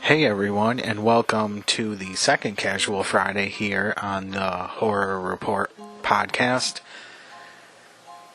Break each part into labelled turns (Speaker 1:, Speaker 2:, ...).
Speaker 1: Hey everyone, and welcome to the second Casual Friday here on the Horror Report podcast.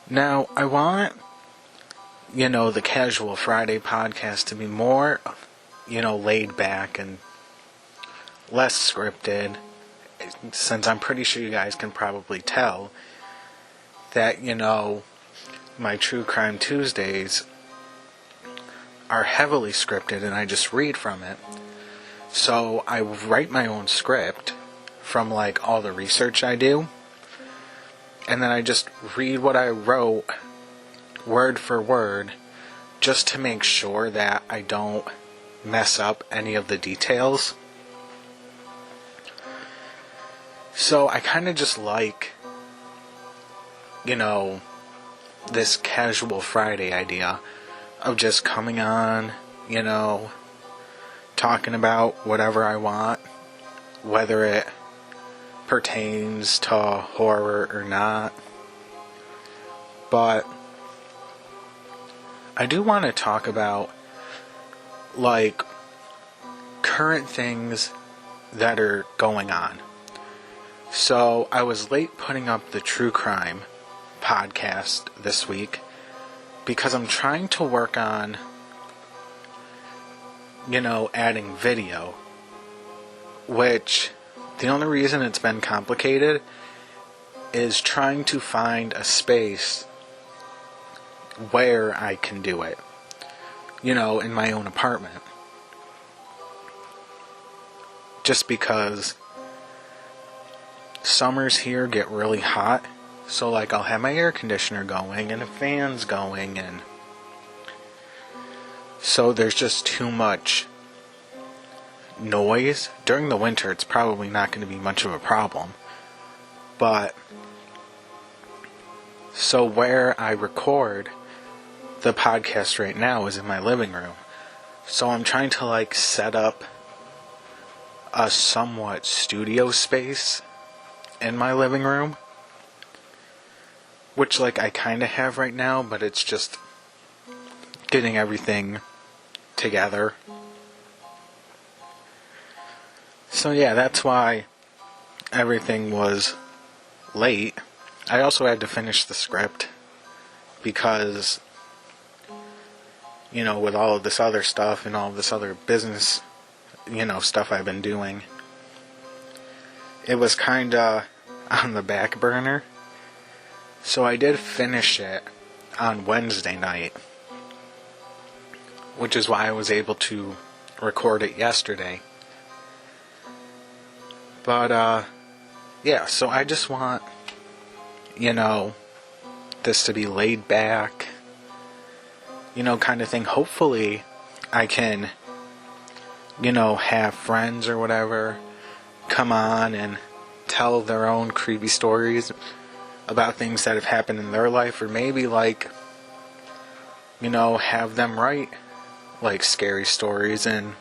Speaker 1: Now, I want, the Casual Friday podcast to be more, laid back and less scripted, since I'm pretty sure you guys can probably tell that, my True Crime Tuesdays are heavily scripted and I just read from it. So I write my own script from all the research I do, and then I just read what I wrote word for word just to make sure that I don't mess up any of the details. So I kind of just this Casual Friday idea of just coming on, talking about whatever I want, whether it pertains to horror or not. But I do want to talk about current things that are going on. So I was late putting up the True Crime podcast this week because I'm trying to work on adding video, which the only reason it's been complicated is trying to find a space where I can do it, in my own apartment. Just because summers here get really hot, so I'll have my air conditioner going and the fans going, and so there's just too much noise. During the winter, it's probably not going to be much of a problem. But, so where I record the podcast right now is in my living room. So I'm trying to set up a somewhat studio space in my living room, which I kind of have right now, but it's just getting everything together. So yeah, that's why everything was late. I also had to finish the script because, with all of this other stuff and all of this other business, stuff I've been doing, it was kinda on the back burner. So I did finish it on Wednesday night, which is why I was able to record it yesterday. But, yeah, so I just want, this to be laid back, kind of thing. Hopefully I can, have friends or whatever come on and tell their own creepy stories about things that have happened in their life, or maybe have them write scary stories and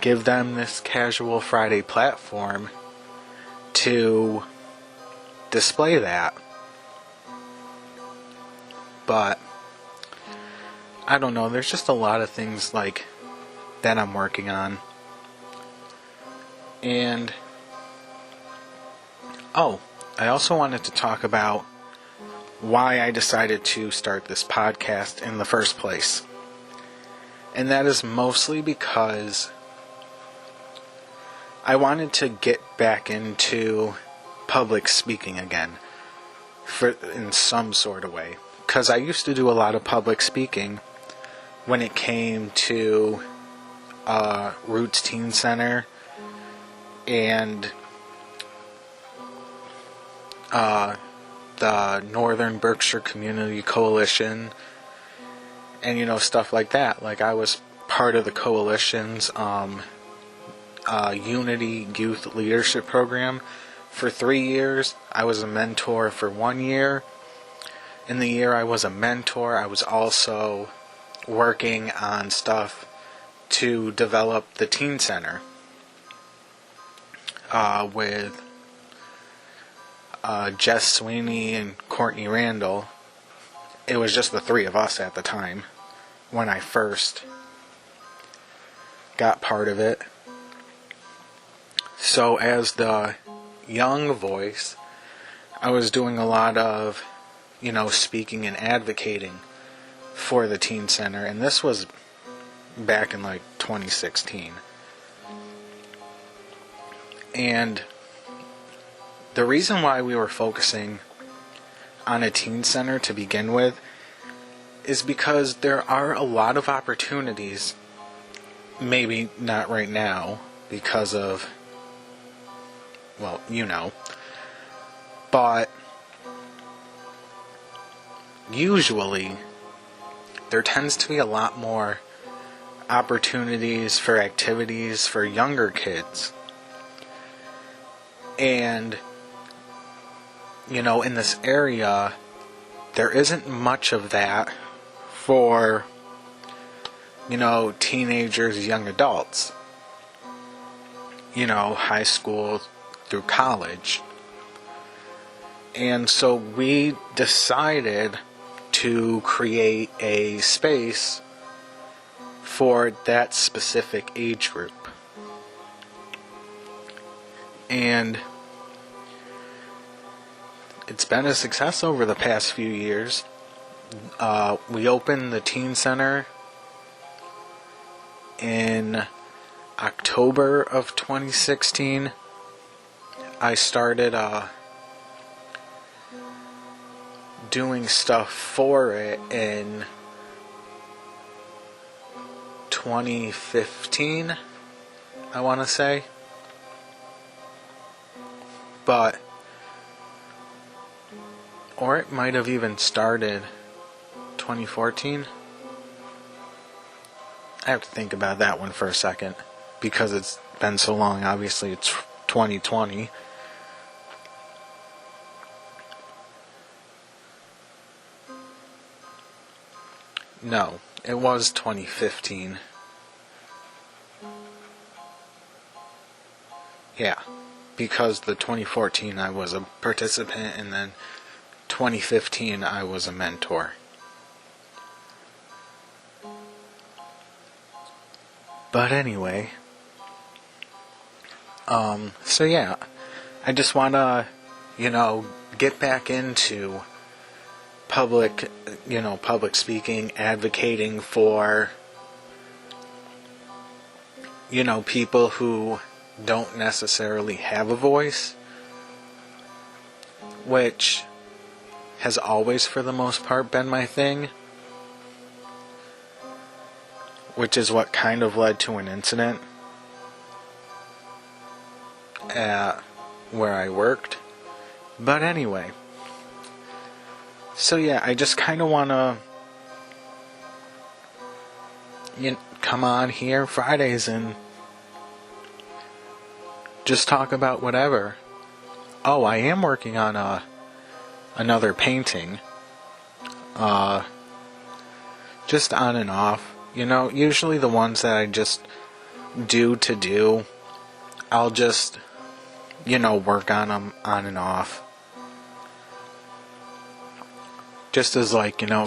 Speaker 1: give them this Casual Friday platform to display that. But I don't know, there's just a lot of things that I'm working on. And I also wanted to talk about why I decided to start this podcast in the first place. And that is mostly because I wanted to get back into public speaking again, in some sort of way. Because I used to do a lot of public speaking when it came to Roots Teen Center and the Northern Berkshire Community Coalition, and stuff like that. I was part of the coalition's Unity Youth Leadership Program for 3 years. I was a mentor for 1 year. In the year I was a mentor, I was also working on stuff to develop the Teen Center with Jess Sweeney and Courtney Randall. It was just the three of us at the time when I first got part of it. So as the young voice, I was doing a lot of, speaking and advocating for the teen center, and this was back in like 2016. And the reason why we were focusing on a teen center to begin with is because there are a lot of opportunities, maybe not right now because of, but usually there tends to be a lot more opportunities for activities for younger kids. And, in this area, there isn't much of that for, teenagers, young adults. High school through college. And so we decided to create a space for that specific age group. And it's been a success over the past few years. We opened the teen center in October of 2016. I started doing stuff for it in 2015, I want to say. Or it might have even started 2014. I have to think about that one for a second, because it's been so long. Obviously, it's 2020. No, it was 2015. Yeah, because the 2014 I was a participant, and then 2015 I was a mentor. But anyway, so yeah, I just want to, get back into public speaking, advocating for, people who don't necessarily have a voice, which has always, for the most part, been my thing, which is what kind of led to an incident at where I worked. But anyway, so yeah, I just kind of want to come on here Fridays and just talk about whatever. Oh, I am working on another painting. Just on and off. Usually the ones that I just do, I'll just, work on them on and off. Just as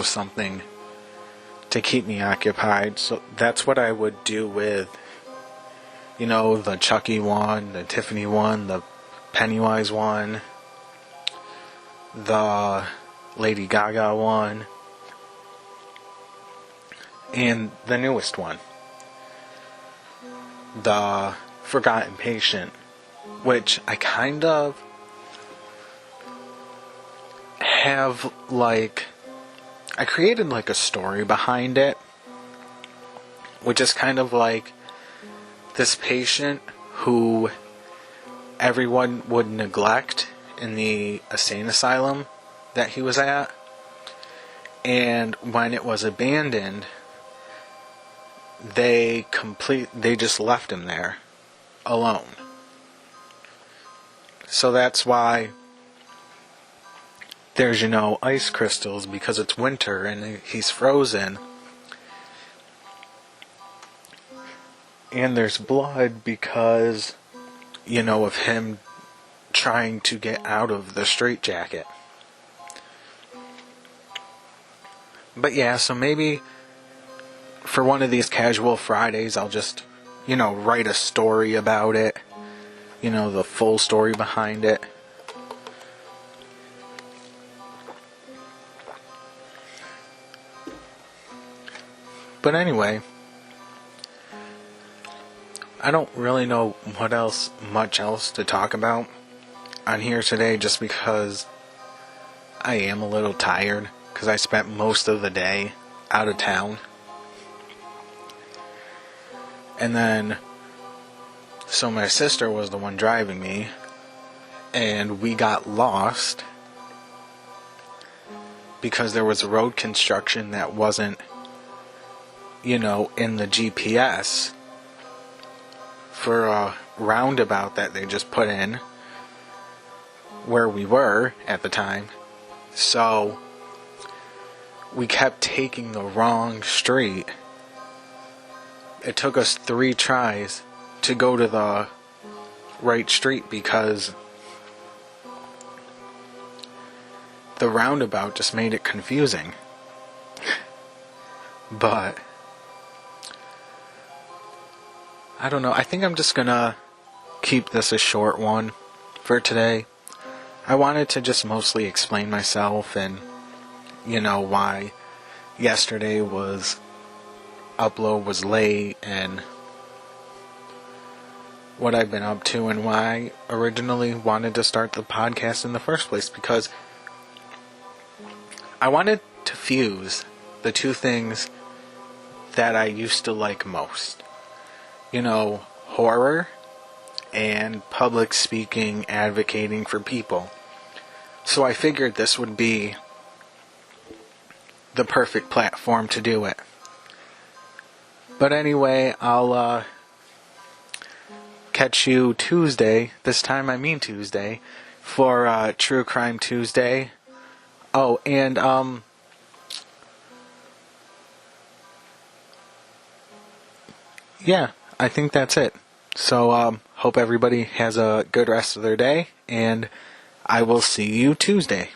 Speaker 1: something to keep me occupied. So that's what I would do with, the Chucky one, the Tiffany one, the Pennywise one, the Lady Gaga one, and the newest one, the Forgotten Patient, which I kind of have I created a story behind it, which is kind of this patient who everyone would neglect in the insane asylum that he was at, and when it was abandoned, they just left him there alone. So that's why there's ice crystals, because it's winter and he's frozen. And there's blood because, of him trying to get out of the straitjacket. But yeah, so maybe for one of these casual Fridays, I'll just, write a story about it, the full story behind it. But anyway, I don't really know much else to talk about on here today, just because I am a little tired, because I spent most of the day out of town. And then, so my sister was the one driving me, and we got lost because there was road construction that wasn't, in the GPS for a roundabout that they just put in where we were at the time. So we kept taking the wrong street. It took us 3 tries to go to the right street because the roundabout just made it confusing. But I don't know. I think I'm just gonna keep this a short one for today. I wanted to just mostly explain myself and, why yesterday upload was late and what I've been up to and why I originally wanted to start the podcast in the first place, because I wanted to fuse the two things that I used to like most. Horror and public speaking, advocating for people. So I figured this would be the perfect platform to do it. But anyway, I'll catch you Tuesday, this time I mean Tuesday, for True Crime Tuesday. Oh, and yeah, I think that's it. So, hope everybody has a good rest of their day, and I will see you Tuesday.